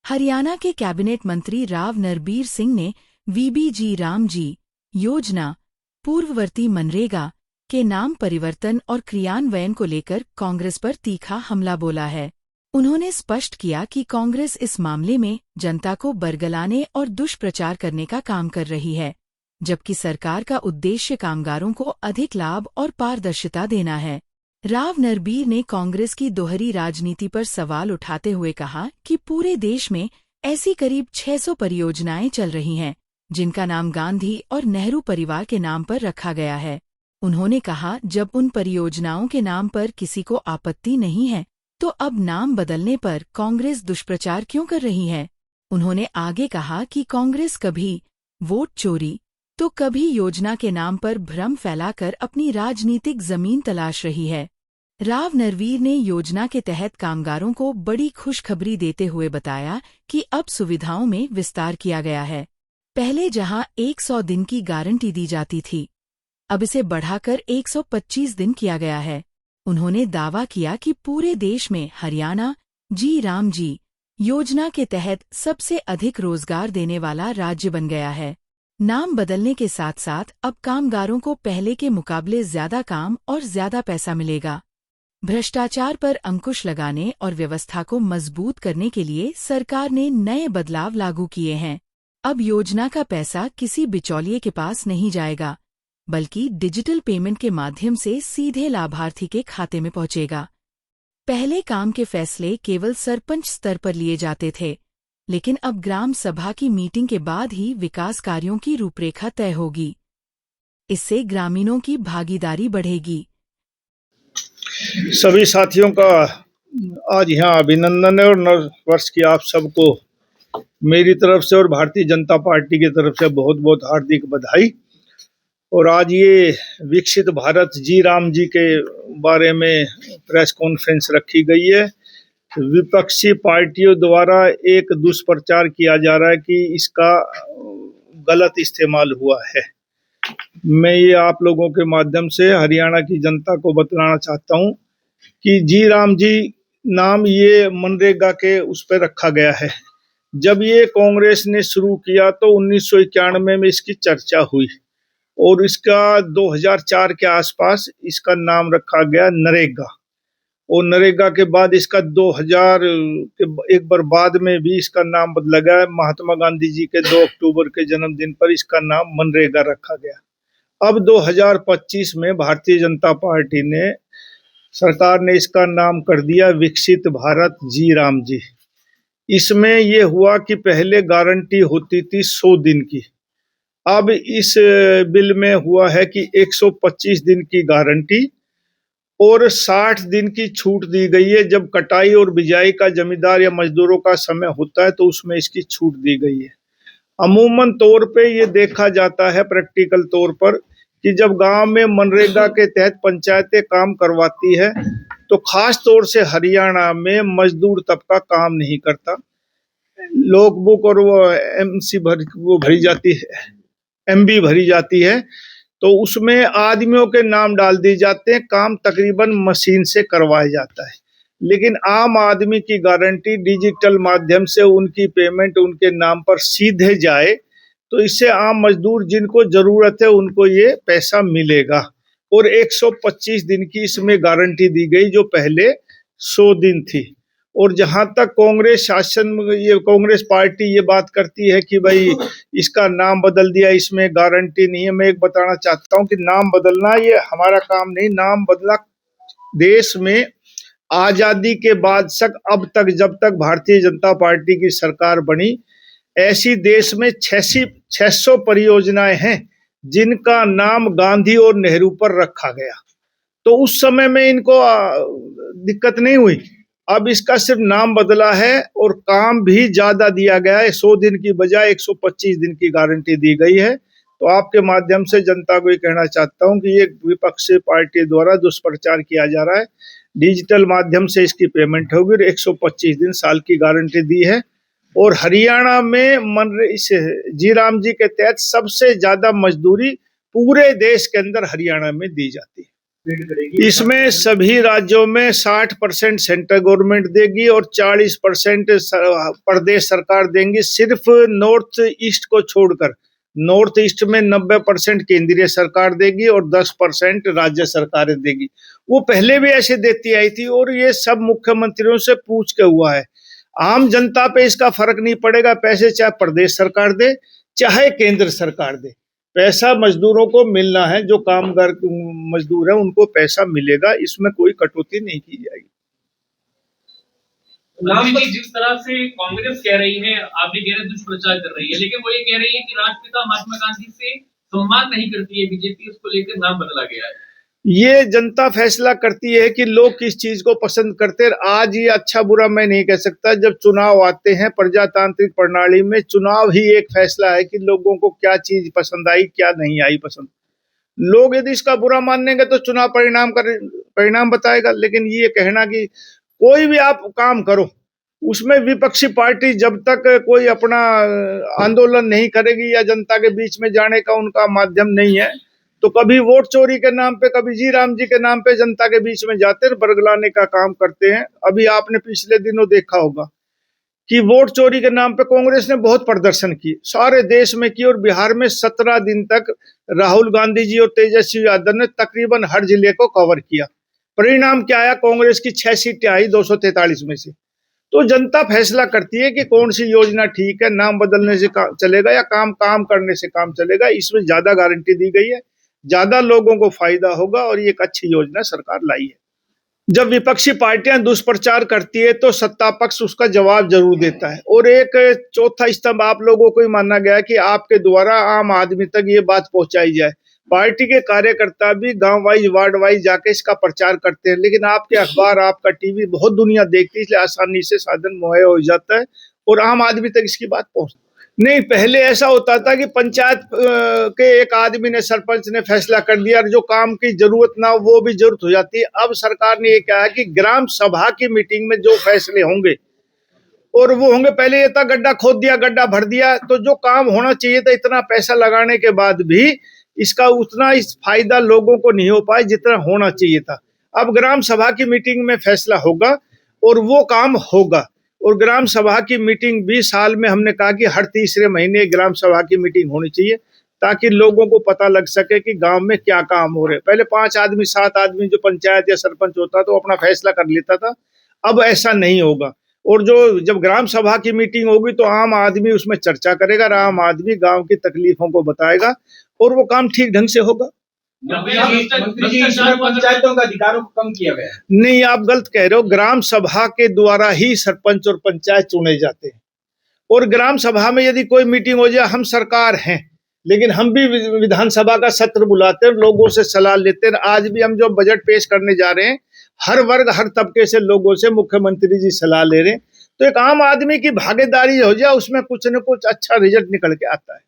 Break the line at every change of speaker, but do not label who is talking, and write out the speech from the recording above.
हरियाणा के कैबिनेट मंत्री राव नरबीर सिंह ने वीबीजी रामजी योजना पूर्ववर्ती मनरेगा के नाम परिवर्तन और क्रियान्वयन को लेकर कांग्रेस पर तीखा हमला बोला है। उन्होंने स्पष्ट किया कि कांग्रेस इस मामले में जनता को बरगलाने और दुष्प्रचार करने का काम कर रही है, जबकि सरकार का उद्देश्य कामगारों को अधिक लाभ और पारदर्शिता देना है। राव नरबीर ने कांग्रेस की दोहरी राजनीति पर सवाल उठाते हुए कहा कि पूरे देश में ऐसी करीब 600 परियोजनाएं चल रही हैं, जिनका नाम गांधी और नेहरू परिवार के नाम पर रखा गया है। उन्होंने कहा, जब उन परियोजनाओं के नाम पर किसी को आपत्ति नहीं है, तो अब नाम बदलने पर कांग्रेस दुष्प्रचार क्यों कर रही है। उन्होंने आगे कहा कि कांग्रेस कभी वोट चोरी तो कभी योजना के नाम पर भ्रम फैलाकर अपनी राजनीतिक जमीन तलाश रही है। राव नरबीर ने योजना के तहत कामगारों को बड़ी खुशखबरी देते हुए बताया कि अब सुविधाओं में विस्तार किया गया है। पहले जहां 100 दिन की गारंटी दी जाती थी, अब इसे बढ़ाकर 125 दिन किया गया है। उन्होंने दावा किया कि पूरे देश में हरियाणा जी राम जी योजना के तहत सबसे अधिक रोजगार देने वाला राज्य बन गया है। नाम बदलने के साथ साथ अब कामगारों को पहले के मुकाबले ज्यादा काम और ज्यादा पैसा मिलेगा। भ्रष्टाचार पर अंकुश लगाने और व्यवस्था को मजबूत करने के लिए सरकार ने नए बदलाव लागू किए हैं। अब योजना का पैसा किसी बिचौलिए के पास नहीं जाएगा, बल्कि डिजिटल पेमेंट के माध्यम से सीधे लाभार्थी के खाते में पहुंचेगा। पहले काम के फैसले केवल सरपंच स्तर पर लिए जाते थे, लेकिन अब ग्राम सभा की मीटिंग के बाद ही विकास कार्यों की रूपरेखा तय होगी। इससे ग्रामीणों की भागीदारी बढ़ेगी।
सभी साथियों का आज यहाँ अभिनंदन है और नव वर्ष की आप सबको मेरी तरफ से और भारतीय जनता पार्टी की तरफ से बहुत बहुत हार्दिक बधाई। और आज ये विकसित भारत जी राम जी के बारे में प्रेस कॉन्फ्रेंस रखी गई है। विपक्षी पार्टियों द्वारा एक दुष्प्रचार किया जा रहा है कि इसका गलत इस्तेमाल हुआ है। मैं ये आप लोगों के माध्यम से हरियाणा की जनता को बतलाना चाहता हूँ कि जी राम जी नाम ये मनरेगा के उस पर रखा गया है। जब ये कांग्रेस ने शुरू किया तो 1991 में इसकी चर्चा हुई और इसका 2004 के आसपास इसका नाम रखा गया नरेगा। और नरेगा के बाद इसका 2000 के एक बार बाद में भी इसका नाम बदला गया। महात्मा गांधी जी के 2 अक्टूबर के जन्मदिन पर इसका नाम मनरेगा रखा गया। अब 2025 में भारतीय जनता पार्टी ने सरकार ने इसका नाम कर दिया विकसित भारत जी राम जी। इसमें यह हुआ कि पहले गारंटी होती थी 100 दिन की, अब इस बिल में हुआ है कि 125 दिन की गारंटी और 60 दिन की छूट दी गई है। जब कटाई और बिजाई का जमींदार या मजदूरों का समय होता है तो उसमें इसकी छूट दी गई है। अमूमन तौर पे ये देखा जाता है प्रैक्टिकल तौर पर कि जब गांव में मनरेगा के तहत पंचायतें काम करवाती है तो खास तौर से हरियाणा में मजदूर तबका काम नहीं करता। लॉग बुक और वो एमसी भरी जाती है, एमबी भरी जाती है, तो उसमें आदमियों के नाम डाल दिए जाते हैं। काम तकरीबन मशीन से करवाया जाता है, लेकिन आम आदमी की गारंटी डिजिटल माध्यम से उनकी पेमेंट उनके नाम पर सीधे जाए तो इससे आम मजदूर जिनको जरूरत है उनको ये पैसा मिलेगा। और 125 दिन की इसमें गारंटी दी गई जो पहले 100 दिन थी। और जहां तक कांग्रेस शासन ये कांग्रेस पार्टी ये बात करती है कि भाई इसका नाम बदल दिया, इसमें गारंटी नहीं है, मैं एक बताना चाहता हूं कि नाम बदलना ये हमारा काम नहीं। नाम बदला देश में आजादी के बाद तक अब तक जब तक भारतीय जनता पार्टी की सरकार बनी ऐसी देश में 600 परियोजनाएं हैं जिनका नाम गांधी और नेहरू पर रखा गया। तो उस समय में इनको दिक्कत नहीं हुई। अब इसका सिर्फ नाम बदला है और काम भी ज्यादा दिया गया है। 100 दिन की बजाय 125 दिन की गारंटी दी गई है। तो आपके माध्यम से जनता को ये कहना चाहता हूं कि ये विपक्षी पार्टी द्वारा दुष्प्रचार किया जा रहा है। डिजिटल माध्यम से इसकी पेमेंट होगी और 125 दिन साल की गारंटी दी है। और हरियाणा में इस जी राम जी के तहत सबसे ज्यादा मजदूरी पूरे देश के अंदर हरियाणा में दी जाती है।
पार्टिसिपेट करेगी?
इसमें सभी राज्यों में 60% सेंट्रल गवर्नमेंट देगी और 40% प्रदेश सरकार देंगी, सिर्फ नॉर्थ ईस्ट को छोड़कर। नॉर्थ ईस्ट में 90% केंद्रीय सरकार देगी और 10% राज्य सरकारें देगी। वो पहले भी ऐसे देती आई थी और ये सब मुख्यमंत्रियों से पूछ के हुआ है। आम जनता पे इसका फर्क नहीं पड़ेगा, पैसे चाहे प्रदेश सरकार दे चाहे केंद्र सरकार दे, पैसा मजदूरों को मिलना है। जो कामगार मजदूर है उनको पैसा मिलेगा, इसमें कोई कटौती नहीं की जाएगी।
जिस तरह से कांग्रेस कह रही है, आप भी कह रहे हैं दुष्प्रचार कर रही है, लेकिन वो ये कह रही है कि राष्ट्रपिता महात्मा गांधी से संवाद नहीं करती है बीजेपी, उसको लेकर नाम बदला गया है।
ये जनता फैसला करती है कि लोग किस चीज को पसंद करते हैं। आज ये अच्छा बुरा मैं नहीं कह सकता, जब चुनाव आते हैं प्रजातांत्रिक प्रणाली में चुनाव ही एक फैसला है कि लोगों को क्या चीज पसंद आई क्या नहीं आई पसंद। लोग यदि इसका बुरा मानेंगे तो चुनाव परिणाम बताएगा। लेकिन ये कहना कि कोई भी आप काम करो उसमें विपक्षी पार्टी जब तक कोई अपना आंदोलन नहीं करेगी या जनता के बीच में जाने का उनका माध्यम नहीं है, तो कभी वोट चोरी के नाम पे, कभी जी राम जी के नाम पे जनता के बीच में जाते बरगलाने का काम करते हैं। अभी आपने पिछले दिनों देखा होगा कि वोट चोरी के नाम पे कांग्रेस ने बहुत प्रदर्शन किए, सारे देश में की, और बिहार में 17 दिन तक राहुल गांधी जी और तेजस्वी यादव ने तकरीबन हर जिले को कवर किया। परिणाम क्या आया? कांग्रेस की 6 सीटें आई 243 में से। तो जनता फैसला करती है कि कौन सी योजना ठीक है, नाम बदलने से चलेगा या काम करने से काम चलेगा। इसमें ज्यादा गारंटी दी गई है, ज्यादा लोगों को फायदा होगा और ये एक अच्छी योजना सरकार लाई है। जब विपक्षी पार्टियां दुष्प्रचार करती है तो सत्ता पक्ष उसका जवाब जरूर देता है। और एक चौथा स्तंभ आप लोगों को ही माना गया कि आपके द्वारा आम आदमी तक ये बात पहुंचाई जाए। पार्टी के कार्यकर्ता भी गांव वाइज वार्ड वाइज जाके इसका प्रचार करते हैं, लेकिन आपके अखबार आपका टीवी बहुत दुनिया देखती है, इसलिए आसानी से साधन मुहैया हो जाता है और आम आदमी तक इसकी बात पहुंचती नहीं। पहले ऐसा होता था कि पंचायत के एक आदमी ने, सरपंच ने फैसला कर दिया और जो काम की जरूरत ना हो वो भी जरूरत हो जाती है। अब सरकार ने ये कहा है कि ग्राम सभा की मीटिंग में जो फैसले होंगे और वो होंगे, पहले ये था गड्ढा खोद दिया गड्ढा भर दिया, तो जो काम होना चाहिए था इतना पैसा लगाने के बाद भी इसका उतना इस फायदा लोगों को नहीं हो पाया जितना होना चाहिए था। अब ग्राम सभा की मीटिंग में फैसला होगा और वो काम होगा। और ग्राम सभा की मीटिंग भी साल में हमने कहा कि हर तीसरे महीने ग्राम सभा की मीटिंग होनी चाहिए, ताकि लोगों को पता लग सके कि गांव में क्या काम हो रहे। पहले 5 आदमी 7 आदमी जो पंचायत या सरपंच होता तो अपना फैसला कर लेता था, अब ऐसा नहीं होगा। और जब ग्राम सभा की मीटिंग होगी तो आम आदमी उसमें चर्चा करेगा, आम आदमी गांव की तकलीफों को बताएगा और वो काम ठीक ढंग से होगा।
मंत्री जी, इसमें पंचायतों का अधिकारों को कम किया गया है।
नहीं, आप गलत कह रहे हो। ग्राम सभा के द्वारा ही सरपंच और पंचायत चुने जाते हैं और ग्राम सभा में यदि कोई मीटिंग हो जाए, हम सरकार हैं लेकिन हम भी विधानसभा का सत्र बुलाते हैं, लोगों से सलाह लेते हैं। आज भी हम जो बजट पेश करने जा रहे हैं, हर वर्ग हर तबके से लोगों से मुख्यमंत्री जी सलाह ले रहे हैं। तो एक आम आदमी की भागीदारी हो जाए, उसमें कुछ न कुछ अच्छा रिजल्ट निकल के आता है।